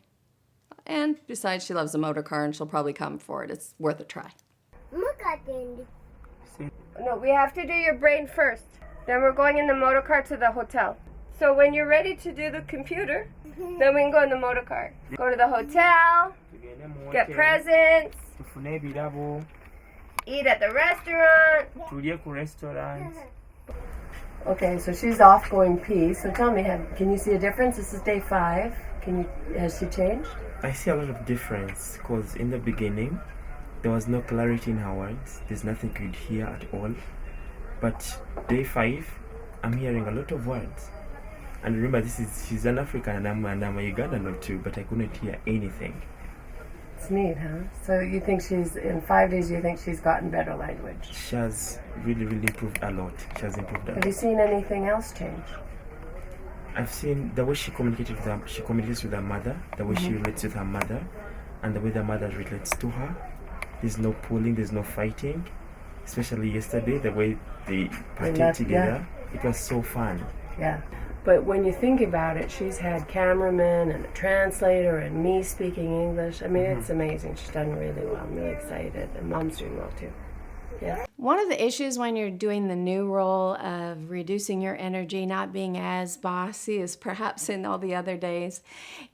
And besides, she loves the motor car and she'll probably come for it. It's worth a try. No, we have to do your brain first. Then we're going in the motor car to the hotel. So when you're ready to do the computer, then we can go in the motor car. Go to the hotel, get presents, eat at the restaurant. Okay, so she's off going pee. So tell me, can you see a difference? This is day 5. Has she changed? I see a lot of difference because in the beginning there was no clarity in her words. There's nothing you could hear at all. But day 5, I'm hearing a lot of words. And remember, she's an African and I'm a Ugandan too, but I couldn't hear anything. It's neat, huh? So you think in 5 days, you think she's gotten better language? She has really, really improved a lot. She has improved a lot. Have you seen anything else change? I've seen the way she communicates with her mother, the way she relates with her mother, and the way the mother relates to her. There's no pulling, there's no fighting. Especially yesterday, the way they partied together, it was so fun. Yeah. But when you think about it, she's had cameramen and a translator and me speaking English. I mean, it's amazing. She's done really well. I'm really excited. And Mom's doing well, too. Yeah. One of the issues when you're doing the new role of reducing your energy, not being as bossy as perhaps in all the other days,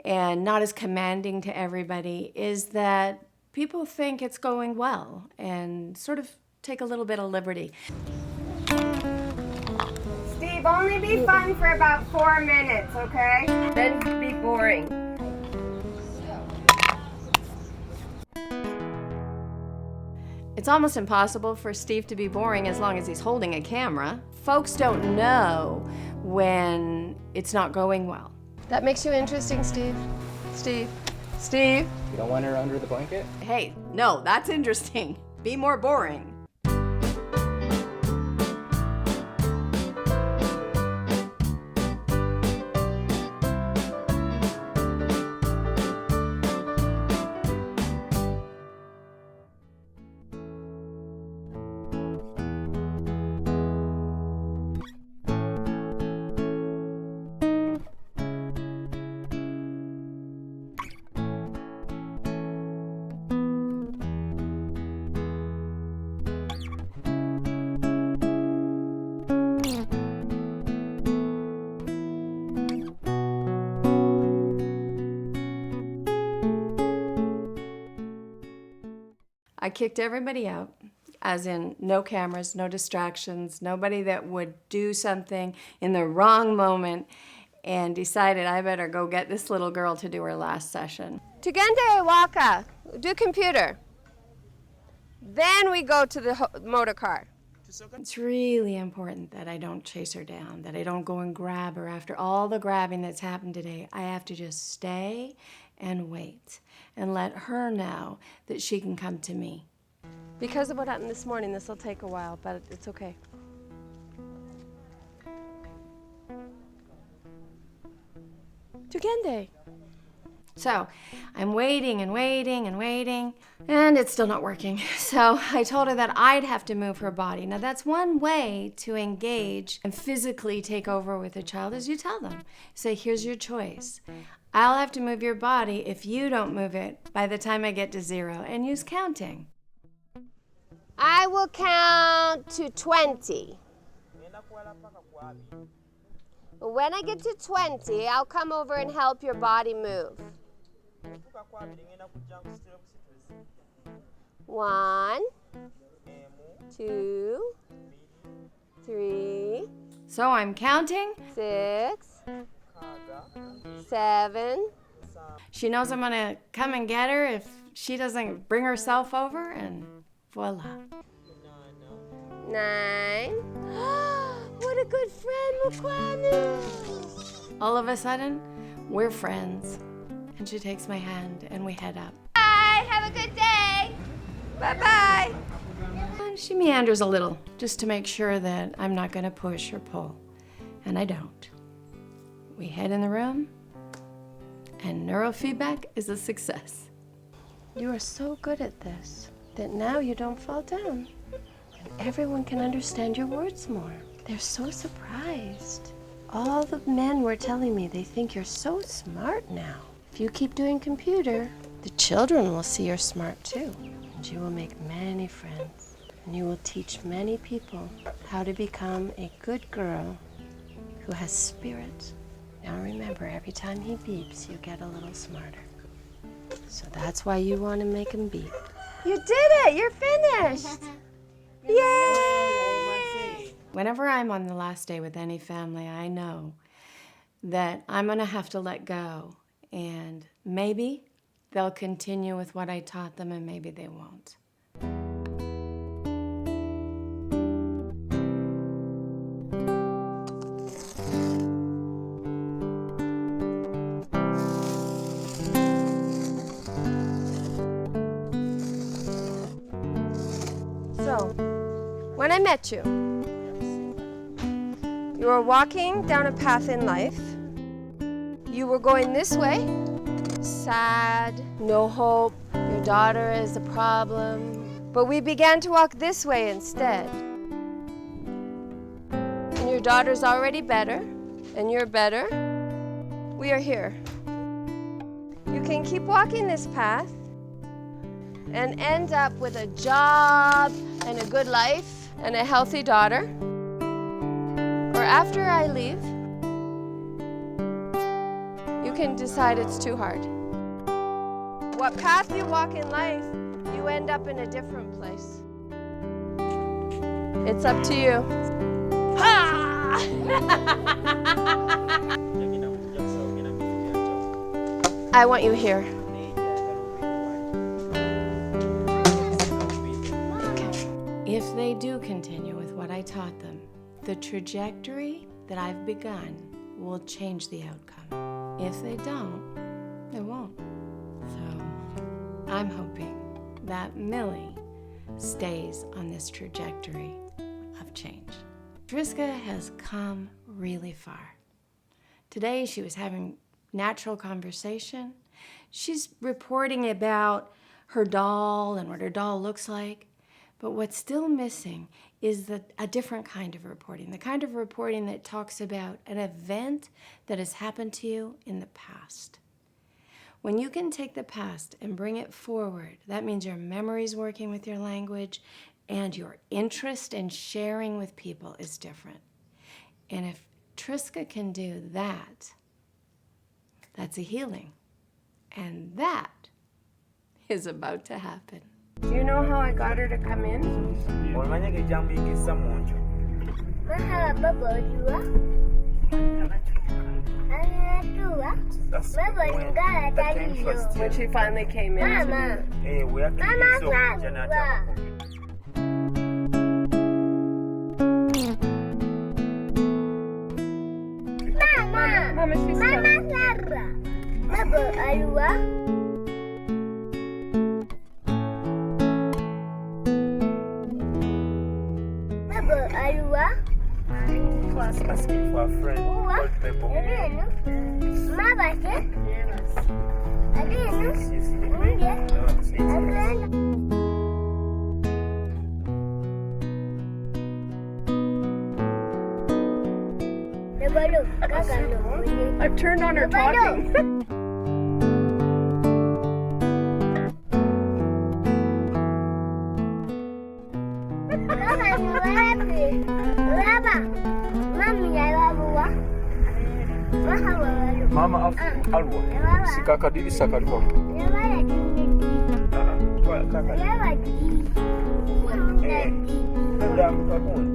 and not as commanding to everybody, is that people think it's going well and sort of take a little bit of liberty. Steve, only be fun for about 4 minutes, okay? Then be boring. It's It's almost impossible for Steve to be boring as long as he's holding a camera. Folks don't know when it's not going well. That makes you interesting, Steve. Steve. Steve. You don't want her under the blanket? Hey, no, that's interesting. Be more boring. I kicked everybody out, as in no cameras, no distractions, nobody that would do something in the wrong moment, and decided I better go get this little girl to do her last session. Tugende waka, do computer. Then we go to the motor car. It's really important that I don't chase her down, that I don't go and grab her. After all the grabbing that's happened today, I have to just stay and wait and let her know that she can come to me. Because of what happened this morning, this will take a while, but it's okay. Tugende. So I'm waiting and waiting and waiting, and it's still not working. So I told her that I'd have to move her body. Now that's one way to engage and physically take over with a child, is you tell them. Say, here's your choice. I'll have to move your body if you don't move it by the time I get to 0, and use counting. I will count to 20. When I get to 20, I'll come over and help your body move. 1, 2, 3. So I'm counting. 6, 7. She knows I'm gonna come and get her if she doesn't bring herself over, and voila. 9. What a good friend, Mukwanu. All of a sudden, we're friends. And she takes my hand and we head up. Bye, have a good day. Bye-bye. And she meanders a little, just to make sure that I'm not gonna push or pull. And I don't. We head in the room, and neurofeedback is a success. You are so good at this that now you don't fall down. And everyone can understand your words more. They're so surprised. All the men were telling me they think you're so smart now. If you keep doing computer, the children will see you're smart too. And you will make many friends. And you will teach many people how to become a good girl who has spirit. Now remember, every time he beeps, you get a little smarter. So that's why you want to make him beep. You did it! You're finished! Yay! Whenever I'm on the last day with any family, I know that I'm going to have to let go. And maybe they'll continue with what I taught them, and maybe they won't. So, when I met you, you were walking down a path in life. You were going this way, sad, no hope, your daughter is a problem. But we began to walk this way instead. And your daughter's already better, and you're better. We are here. You can keep walking this path and end up with a job and a good life and a healthy daughter. Or after I leave, you can decide it's too hard. What path you walk in life, you end up in a different place. It's up to you. Ha! I want you here. Okay. If they do continue with what I taught them, the trajectory that I've begun will change the outcome. If they don't, they won't. So I'm hoping that Milly stays on this trajectory of change. Trisca has come really far. Today she was having natural conversation. She's reporting about her doll and what her doll looks like. But what's still missing is a different kind of reporting, the kind of reporting that talks about an event that has happened to you in the past. When you can take the past and bring it forward, that means your memory's working with your language and your interest in sharing with people is different. And if Trisca can do that, that's a healing. And that is about to happen. Do you know how I got her to come in? When she finally came in. Mama, she's coming. Class asking for a friend called Pebble. I've turned on her talking. Mama alwa sikaka dili sakarwa kaka nda kakun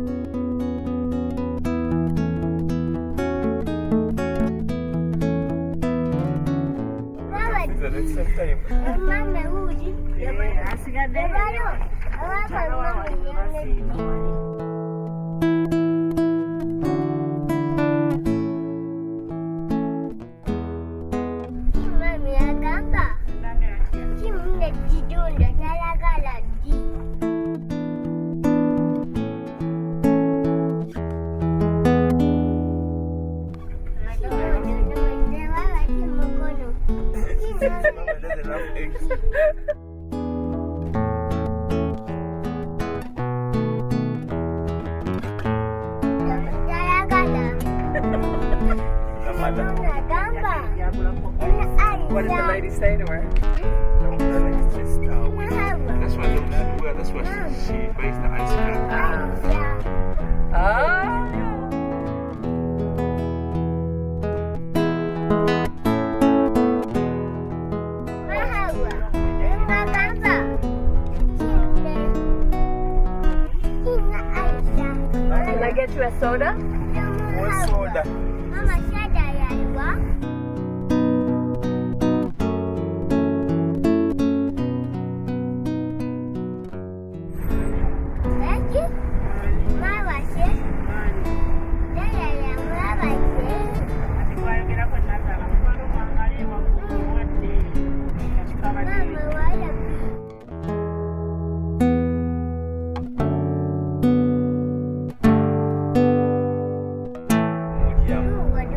What did the lady say to her? That's why she bakes the ice cream. Can I get you a soda? What soda?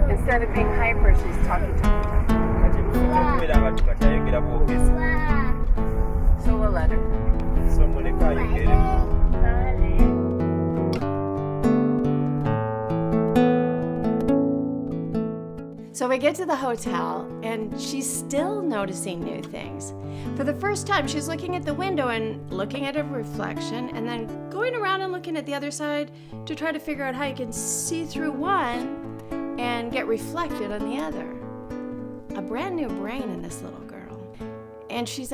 Instead of being hyper, she's talking to me. So we'll let her. So we get to the hotel, and she's still noticing new things. For the first time, she's looking at the window and looking at a reflection, and then going around and looking at the other side to try to figure out how you can see through one and get reflected on the other. A brand new brain in this little girl. And she's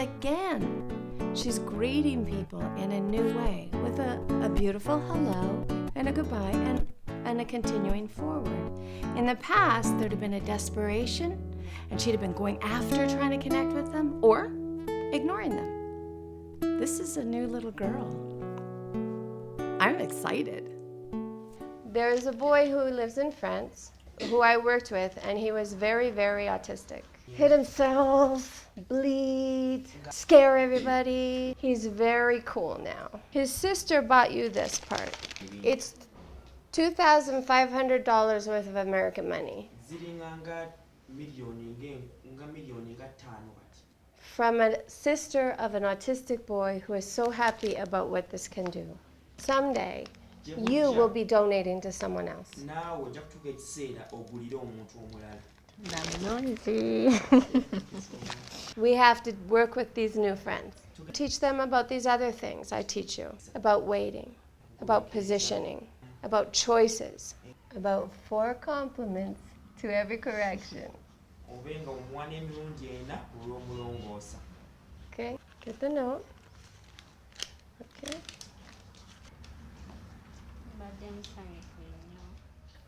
greeting people in a new way with a beautiful hello and a goodbye and a continuing forward. In the past, there'd have been a desperation, and she'd have been going after trying to connect with them or ignoring them. This is a new little girl. I'm excited. There's a boy who lives in France who I worked with, and he was very, very autistic. Hit himself, bleed, scare everybody. He's very cool now. His sister bought you this part. It's $2,500 worth of American money. From a sister of an autistic boy who is so happy about what this can do. Someday, you will be donating to someone else. We have to work with these new friends. Teach them about these other things I teach you, about waiting, about positioning, about choices, about 4 compliments to every correction. Okay, get the note. Okay.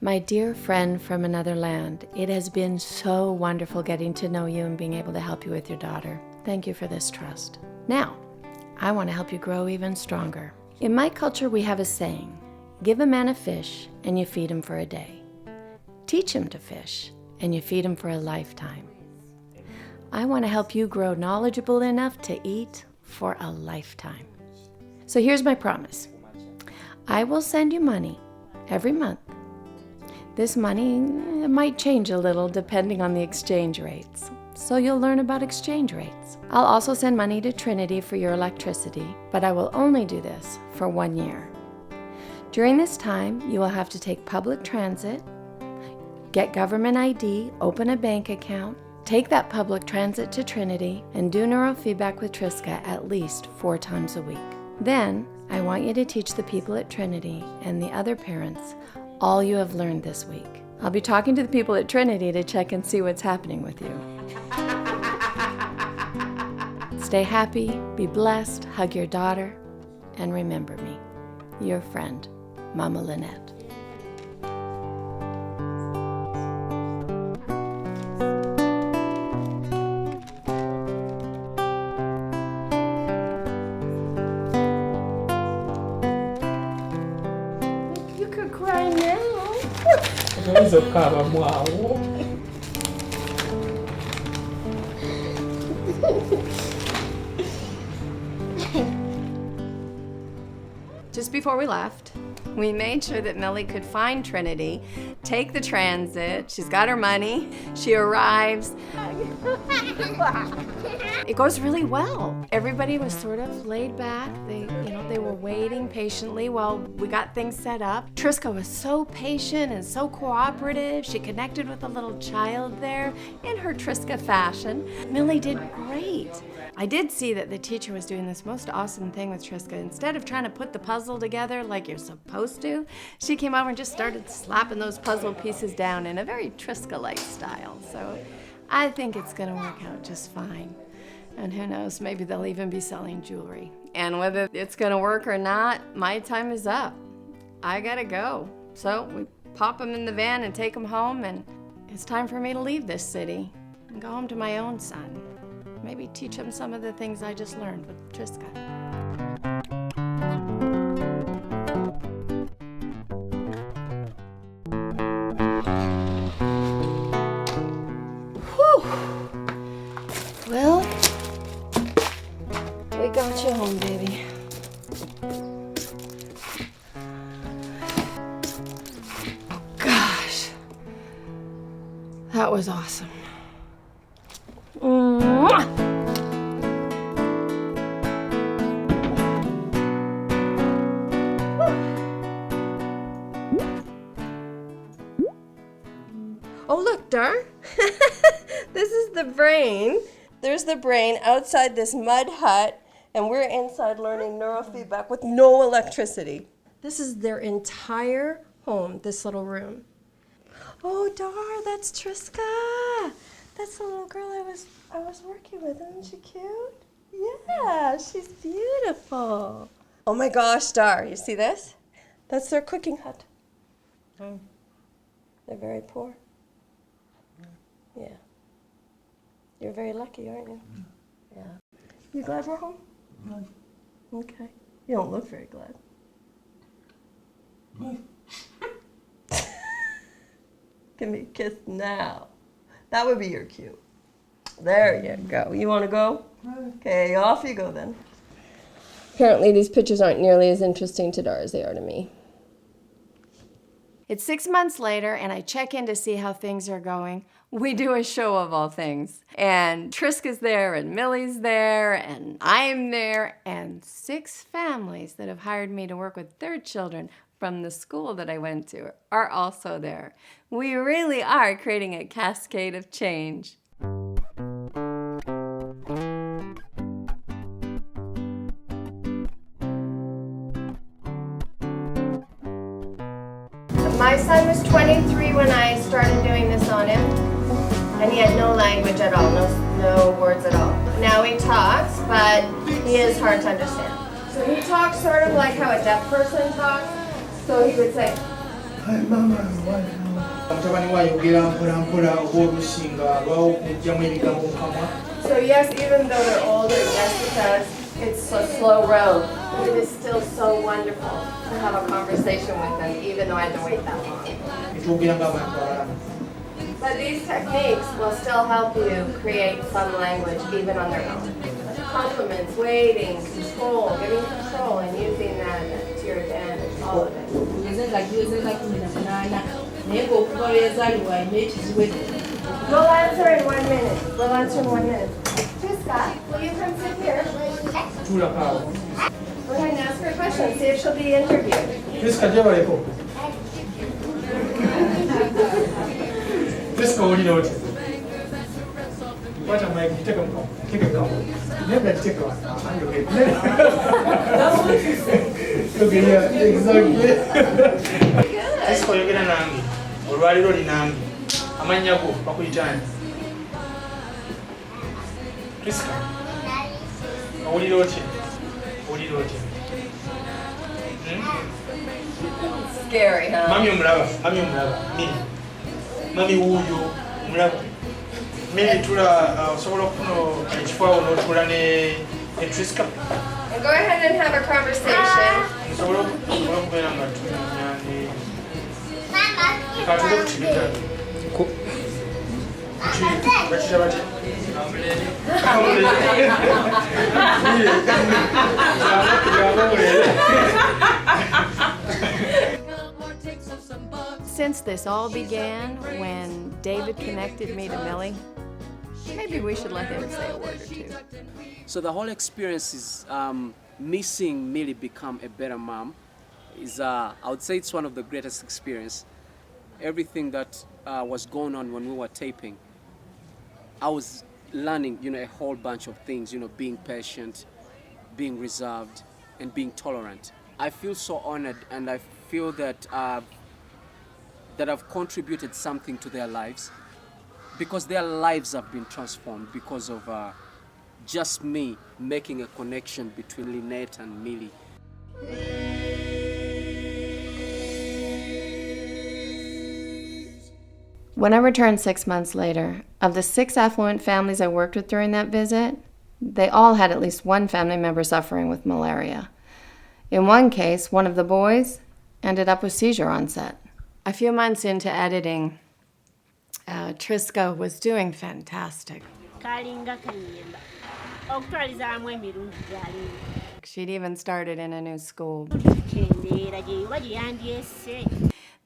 My dear friend from another land, it has been so wonderful getting to know you and being able to help you with your daughter. Thank you for this trust. Now, I want to help you grow even stronger. In my culture, we have a saying, give a man a fish and you feed him for a day. Teach him to fish and you feed him for a lifetime. I want to help you grow knowledgeable enough to eat for a lifetime. So here's my promise. I will send you money every month. This money might change a little depending on the exchange rates, so you'll learn about exchange rates. I'll also send money to Trinity for your electricity, but I will only do this for 1 year. During this time, you will have to take public transit, get government ID, open a bank account, take that public transit to Trinity, and do neurofeedback with Trisca at least 4 times a week. Then, I want you to teach the people at Trinity and the other parents all you have learned this week. I'll be talking to the people at Trinity to check and see what's happening with you. Stay happy, be blessed, hug your daughter, and remember me, your friend, Mama Lynette. You could cry now. Just before we left, we made sure that Milly could find Trinity, take the transit. She's got her money. She arrives. It goes really well. Everybody was sort of laid back. They were waiting patiently while we got things set up. Trisca was so patient and so cooperative. She connected with the little child there in her Trisca fashion. Milly did great. I did see that the teacher was doing this most awesome thing with Trisca. Instead of trying to put the puzzle together like you're supposed to, she came over and just started slapping those puzzle pieces down in a very Trisca-like style. So I think it's gonna work out just fine. And who knows, maybe they'll even be selling jewelry. And whether it's gonna work or not, my time is up. I gotta go. So we pop them in the van and take them home, and it's time for me to leave this city and go home to my own son. Maybe teach him some of the things I just learned with Trisca. Whew. Well, we got you home, baby. Oh, gosh. That was awesome. Mwah! Oh, look, Dar. This is the brain. There's the brain outside this mud hut, and we're inside learning neurofeedback with no electricity. This is their entire home, this little room. Oh, Dar, that's Trisca. That's the little girl I was working with. Isn't she cute? Yeah, she's beautiful. Oh my gosh, Dar, you see this? That's their cooking hut. They're very poor. Yeah. You're very lucky, aren't you? Yeah. You glad we're home? Okay. You don't look very glad. Give me a kiss now. That would be your cue. There you go. You want to go? Okay, off you go then. Apparently these pictures aren't nearly as interesting to Dar as they are to me. It's 6 months later, and I check in to see how things are going. We do a show of all things. And Trisca's there, and Milly's there, and I'm there, and 6 families that have hired me to work with their children from the school that I went to are also there. We really are creating a cascade of change. My son was 23 when I started doing this on him, and he had no language at all, no words at all. Now he talks, but he is hard to understand. So he talks sort of like how a deaf person talks. So he would say, Hi, Mama. So yes, even though they're older, yes, because it's a slow road, it is still so wonderful to have a conversation with them, even though I had to wait that long. But these techniques will still help you create some language, even on their own. Compliments, waiting, control, giving control, and using that to your advantage, all of it. We'll answer in 1 minute. We'll answer in 1 minute. Trisca, will you come sit here? Go ahead and ask her a question. See if she'll be interviewed. Trisca, what am I take a call? Take a call. Never take one. That's what you say. Okay, yeah, exactly. Trisca, you're going to Nangi. Or Rally Road in Nangi. Amanyago, Pakuitani. Trisca. What do you do? What do you do? Scary, huh? Mami umlaba. Mimi. Mami uyo umlaba. Milly tula osobola okuno ekifaawo n'otula ne Trisca. And go ahead and have a conversation. Osobola okubeera nga tunyanya ne katula okukibiza. Bakita batya? Since this all began when David connected me to Milly, maybe we should let him say a word or two. So the whole experience is missing Milly become a better mom. I would say it's one of the greatest experience. Everything that was going on when we were taping, I was learning, a whole bunch of things, being patient, being reserved, and being tolerant. I feel so honored, and I feel that that I've contributed something to their lives, because their lives have been transformed because of just me making a connection between Lynette and Milly. When I returned 6 months later, of the 6 affluent families I worked with during that visit, they all had at least one family member suffering with malaria. In one case, one of the boys ended up with seizure onset. A few months into editing, Trisca was doing fantastic. She'd even started in a new school.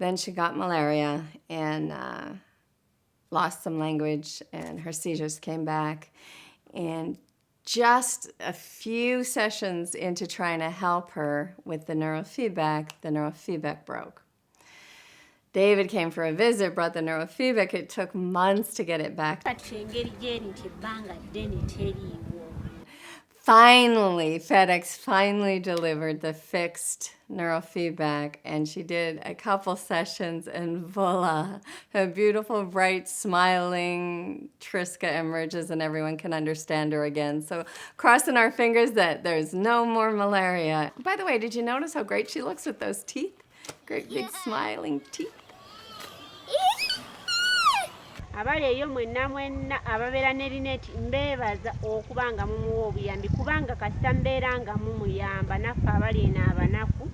Then she got malaria and lost some language, and her seizures came back. And just a few sessions into trying to help her with the neurofeedback broke. David came for a visit, brought the neurofeedback. It took months to get it back. Finally, FedEx delivered the fixed neurofeedback, and she did a couple sessions, and voila, a beautiful, bright, smiling Trisca emerges, and everyone can understand her again. So crossing our fingers that there's no more malaria. By the way, did you notice how great she looks with those teeth? Great big smiling teeth. abaleeyo mwenna ababeera ne Lynette mbeebaza okubanga mumuwa obuyambi kubanga kasita mbeera nga mumuyamba naffe abali eno abanaku.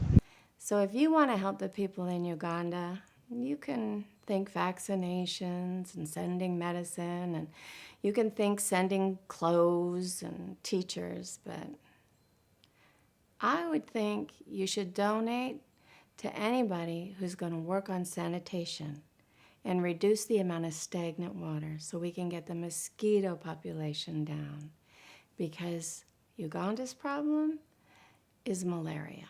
So if you want to help the people in Uganda, you can think vaccinations and sending medicine, and you can think sending clothes and teachers, but I would think you should donate to anybody who's going to work on sanitation and reduce the amount of stagnant water so we can get the mosquito population down, because Uganda's problem is malaria.